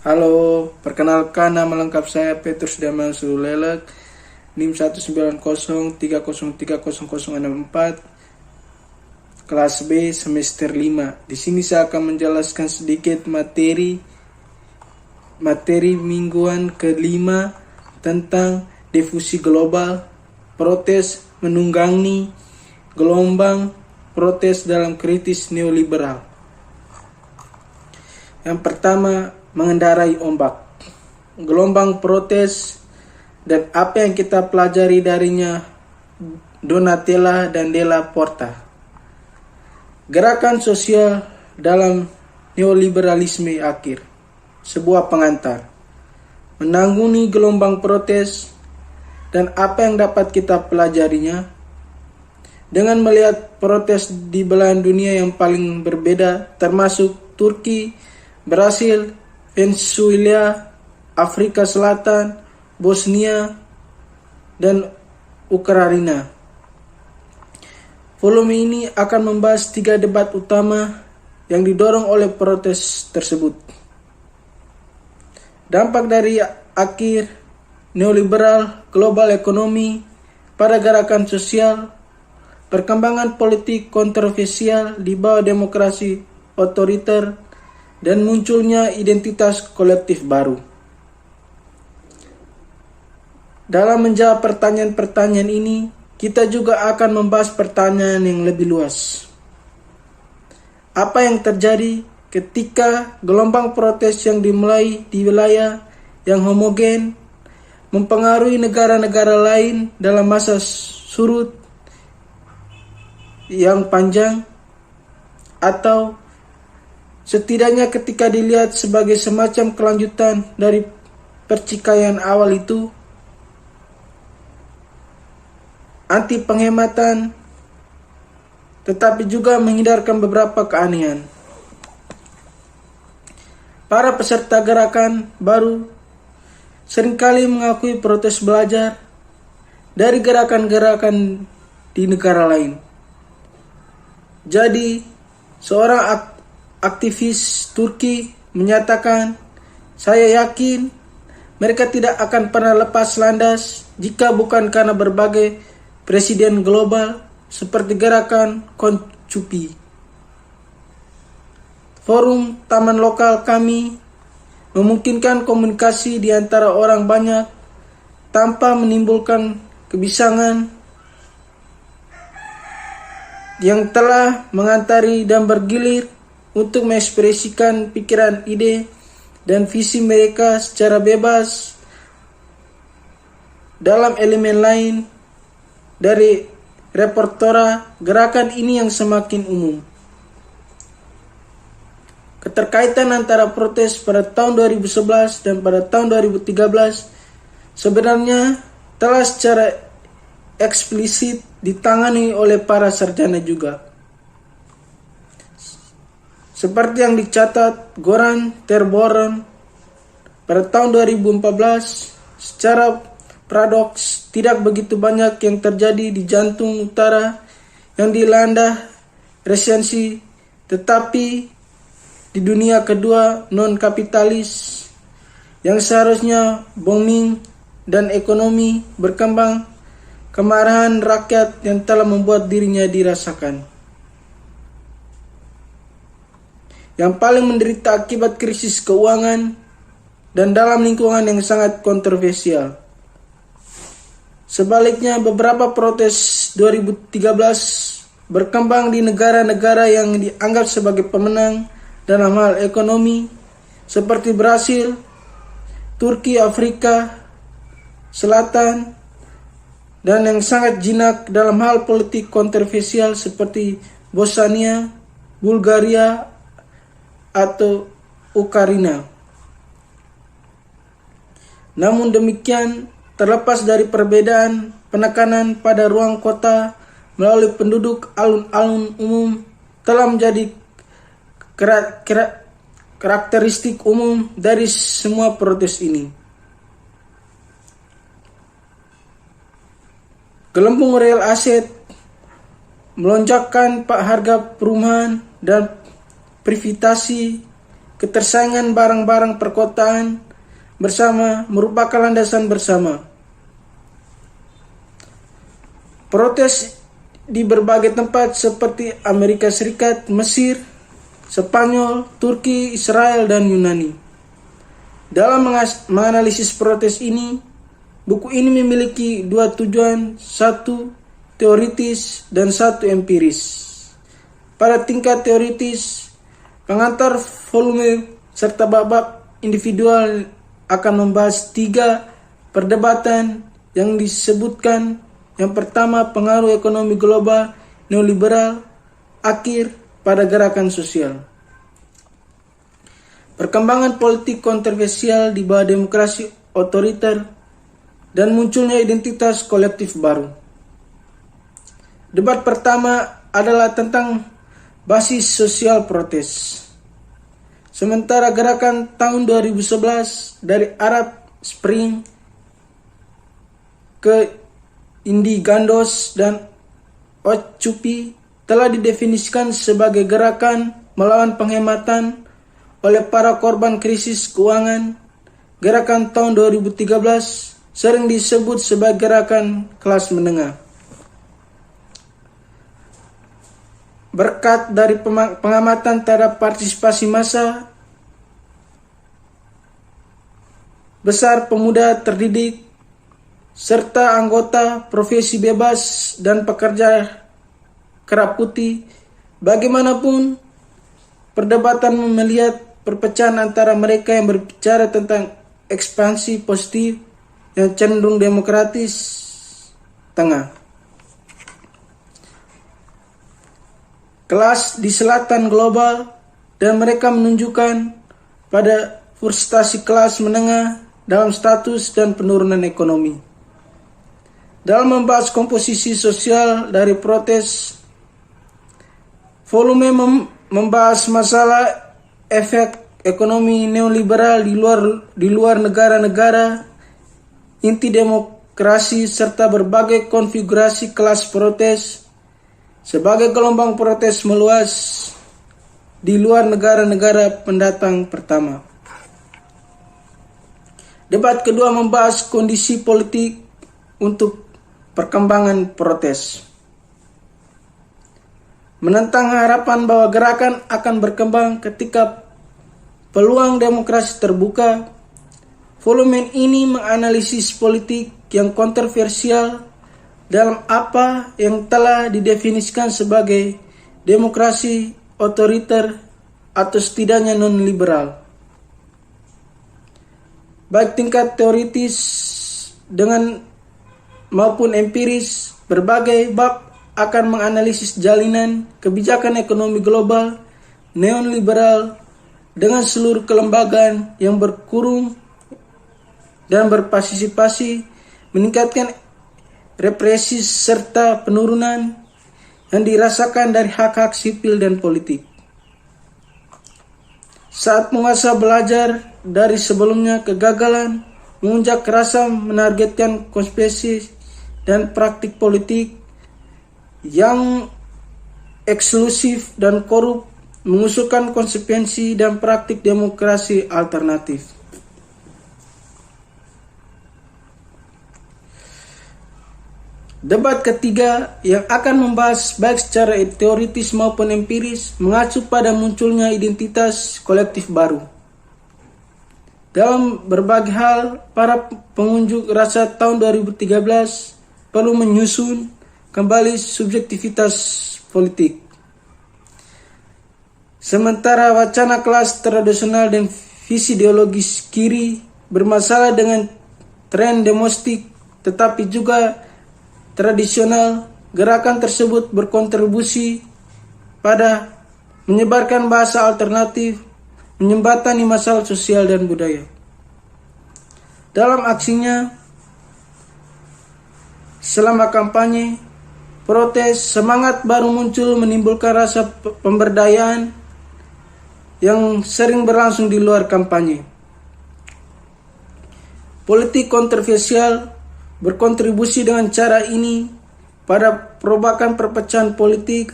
Halo, perkenalkan nama lengkap saya Petrus Daman Sulelek, NIM 19030306064, kelas B semester 5. Di sini saya akan menjelaskan sedikit materi mingguan kelima tentang difusi global, protes menunggangi gelombang protes dalam kritis neoliberal. Yang pertama, mengendarai ombak. Gelombang protes dan apa yang kita pelajari darinya Donatella dan Della Porta. Gerakan sosial dalam neoliberalisme akhir. Sebuah pengantar. Menanggulangi gelombang protes dan apa yang dapat kita pelajarinya dengan melihat protes di belahan dunia yang paling berbeda, termasuk Turki, Brasil, Venezuela, Afrika Selatan, Bosnia, dan Ukraina. Volume ini akan membahas 3 debat utama yang didorong oleh protes tersebut. Dampak dari akhir neoliberal, global ekonomi, pada gerakan sosial, perkembangan politik kontroversial di bawah demokrasi otoriter, dan munculnya identitas kolektif baru. Dalam menjawab pertanyaan-pertanyaan ini, kita juga akan membahas pertanyaan yang lebih luas. Apa yang terjadi ketika gelombang protes yang dimulai di wilayah yang homogen mempengaruhi negara-negara lain dalam masa surut yang panjang, atau setidaknya ketika dilihat sebagai semacam kelanjutan dari pertikaian awal itu, anti penghematan, tetapi juga menghindarkan beberapa keanehan. Para peserta gerakan baru seringkali mengakui protes belajar dari gerakan-gerakan di negara lain. Jadi, seorang aktivis Turki menyatakan, "Saya yakin mereka tidak akan pernah lepas landas jika bukan karena berbagai presiden global seperti gerakan Koncupi. Forum taman lokal kami memungkinkan komunikasi di antara orang banyak tanpa menimbulkan kebisangan yang telah mengantari dan bergilir untuk mengekspresikan pikiran, ide, dan visi mereka secara bebas dalam elemen lain dari repertoire gerakan ini yang semakin umum." Keterkaitan antara protes pada tahun 2011 dan pada tahun 2013 sebenarnya telah secara eksplisit ditangani oleh para sarjana juga. Seperti yang dicatat Goran Terborn pada tahun 2014, secara paradoks tidak begitu banyak yang terjadi di jantung utara yang dilanda resensi, tetapi di dunia kedua non-kapitalis yang seharusnya booming dan ekonomi berkembang, kemarahan rakyat yang telah membuat dirinya dirasakan. Yang paling menderita akibat krisis keuangan dan dalam lingkungan yang sangat kontroversial. Sebaliknya, beberapa protes 2013 berkembang di negara-negara yang dianggap sebagai pemenang dalam hal ekonomi, seperti Brasil, Turki, Afrika Selatan, dan yang sangat jinak dalam hal politik kontroversial seperti Bosnia, Bulgaria, atau Ukraina. Namun demikian, terlepas dari perbedaan penekanan pada ruang kota melalui penduduk, alun-alun umum telah menjadi karakteristik umum dari semua protes ini. Gelembung real aset melonjakkan harga perumahan dan privatisasi ketersaingan barang-barang perkotaan bersama merupakan landasan bersama. Protes di berbagai tempat seperti Amerika Serikat, Mesir, Spanyol, Turki, Israel, dan Yunani. Dalam menganalisis protes ini, buku ini memiliki dua tujuan, satu teoritis dan satu empiris. Pada tingkat teoritis, pengantar volume serta bab-bab individual akan membahas 3 perdebatan yang disebutkan. Yang pertama, pengaruh ekonomi global neoliberal akhir pada gerakan sosial. Perkembangan politik kontroversial di bawah demokrasi otoriter dan munculnya identitas kolektif baru. Debat pertama adalah tentang basis sosial protes. Sementara gerakan tahun 2011 dari Arab Spring ke Indigandos dan Occupy telah didefinisikan sebagai gerakan melawan penghematan oleh para korban krisis keuangan. Gerakan tahun 2013 sering disebut sebagai gerakan kelas menengah. Berkat dari pengamatan terhadap partisipasi massa besar pemuda terdidik serta anggota profesi bebas dan pekerja kerap putih, bagaimanapun perdebatan melihat perpecahan antara mereka yang berbicara tentang ekspansi positif yang cenderung demokratis tengah. Kelas di selatan global dan mereka menunjukkan pada frustasi kelas menengah dalam status dan penurunan ekonomi. Dalam membahas komposisi sosial dari protes, volume membahas masalah efek ekonomi neoliberal di luar negara-negara, inti demokrasi serta berbagai konfigurasi kelas protes sebagai gelombang protes meluas di luar negara-negara pendatang pertama. Debat kedua membahas kondisi politik untuk perkembangan protes. Menentang harapan bahwa gerakan akan berkembang ketika peluang demokrasi terbuka, volume ini menganalisis politik yang kontroversial dalam apa yang telah didefinisikan sebagai demokrasi otoriter atau setidaknya non-liberal. Baik tingkat teoritis dengan maupun empiris, berbagai bab akan menganalisis jalinan kebijakan ekonomi global neoliberal dengan seluruh kelembagaan yang berkurung dan berpartisipasi, meningkatkan represi serta penurunan yang dirasakan dari hak-hak sipil dan politik. Saat penguasa belajar dari sebelumnya kegagalan, mengunjak rasa menargetkan konspirasi dan praktik politik yang eksklusif dan korup, mengusulkan konsekuensi dan praktik demokrasi alternatif. Debat ketiga yang akan membahas baik secara teoritis maupun empiris mengacu pada munculnya identitas kolektif baru. Dalam berbagai hal, para pengunjuk rasa tahun 2013 perlu menyusun kembali subjektivitas politik. Sementara wacana kelas tradisional dan visi ideologis kiri bermasalah dengan tren domestik, tetapi juga tradisional, gerakan tersebut berkontribusi pada menyebarkan bahasa alternatif, menjembatani masalah sosial dan budaya. Dalam aksinya, selama kampanye, protes, semangat baru muncul menimbulkan rasa pemberdayaan yang sering berlangsung di luar kampanye. Politik kontroversial berkontribusi dengan cara ini pada perubahan perpecahan politik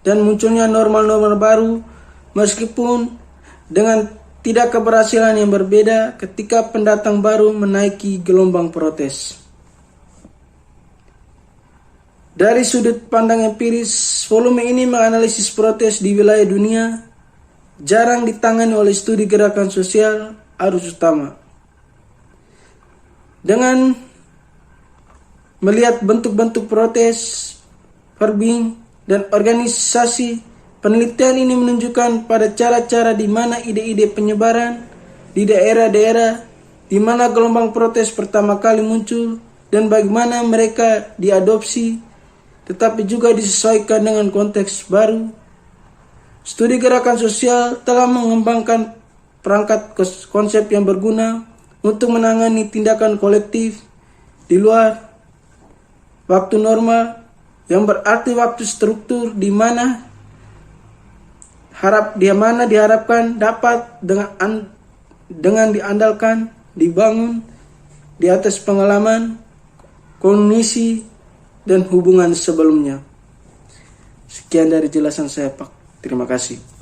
dan munculnya normal-normal baru, meskipun dengan tidak keberhasilan yang berbeda ketika pendatang baru menaiki gelombang protes. Dari sudut pandang empiris, volume ini menganalisis protes di wilayah dunia jarang ditangani oleh studi gerakan sosial arus utama. Dengan melihat bentuk-bentuk protes, verbing, dan organisasi, penelitian ini menunjukkan pada cara-cara di mana ide-ide penyebaran di daerah-daerah di mana gelombang protes pertama kali muncul dan bagaimana mereka diadopsi, tetapi juga disesuaikan dengan konteks baru. Studi gerakan sosial telah mengembangkan perangkat konsep yang berguna untuk menangani tindakan kolektif di luar waktu normal, yang berarti waktu struktur di mana diharapkan dapat dengan diandalkan, dibangun di atas pengalaman, kondisi, dan hubungan sebelumnya. Sekian dari jelasan saya, Pak. Terima kasih.